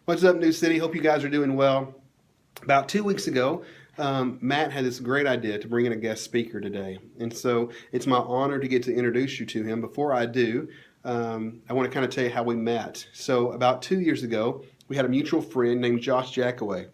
What's up, New City? Hope you guys are doing well. About 2 weeks ago, Matt had this great idea to bring in a guest speaker today. And so it's my honor to get to introduce you to him. Before I do, I want to kind of tell you how we met. So about 2 years ago, we had a mutual friend named Josh Jackaway.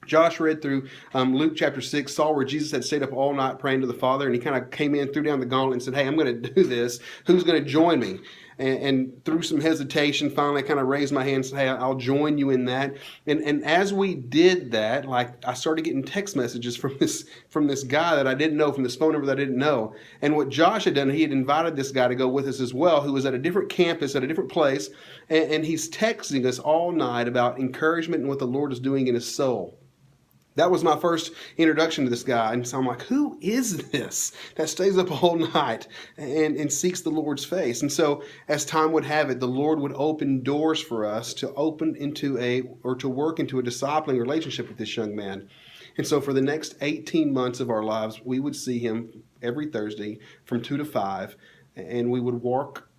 Josh read through Luke chapter 6, saw where Jesus had stayed up all night praying to the Father, and he kind of came in, threw down the gauntlet, and said, hey, I'm going to do this. Who's going to join me? And through some hesitation, finally I kind of raised my hand and said, hey, I'll join you in that. And as we did that, like I started getting text messages from this guy that I didn't know, from this phone number that I didn't know. And what Josh had done, he had invited this guy to go with us as well, who was at a different campus, at a different place, and he's texting us all night about encouragement and what the Lord is doing in his soul. That was my first introduction to this guy. And so I'm like, who is this that stays up all night and seeks the Lord's face? And so as time would have it, the Lord would open doors for us to work into a discipling relationship with this young man. And so for the next 18 months of our lives, we would see him every Thursday from 2 to 5, and we would walk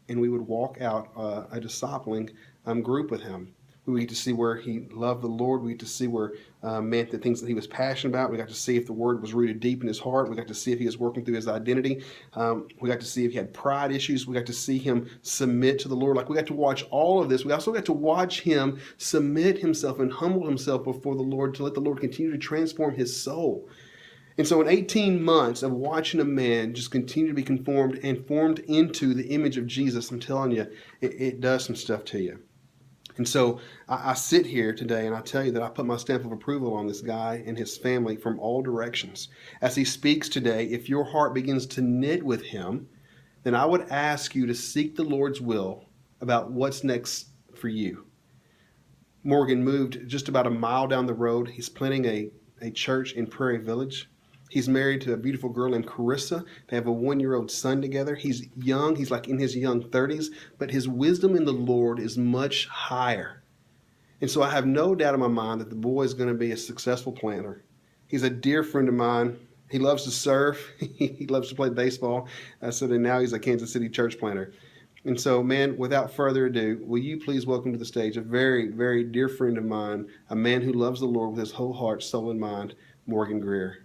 out a discipling group with him. We get to see where he loved the Lord. We get to see where meant the things that he was passionate about. We got to see if the word was rooted deep in his heart. We got to see if he was working through his identity. We got to see if he had pride issues. We got to see him submit to the Lord. Like, we got to watch all of this. We also got to watch him submit himself and humble himself before the Lord to let the Lord continue to transform his soul. And so in 18 months of watching a man just continue to be conformed and formed into the image of Jesus, I'm telling you, it does some stuff to you. And so I sit here today and I tell you that I put my stamp of approval on this guy and his family from all directions. As he speaks today, if your heart begins to knit with him, then I would ask you to seek the Lord's will about what's next for you. Morgan moved just about a mile down the road. He's planting a church in Prairie Village. He's married to a beautiful girl named Carissa. They have a 1-year-old son together. He's young. He's like in his young 30s, but his wisdom in the Lord is much higher. And so I have no doubt in my mind that the boy is going to be a successful planter. He's a dear friend of mine. He loves to surf. He loves to play baseball. So then now he's a Kansas City church planter. And so, man, without further ado, will you please welcome to the stage a very, very dear friend of mine, a man who loves the Lord with his whole heart, soul, and mind, Morgan Greer.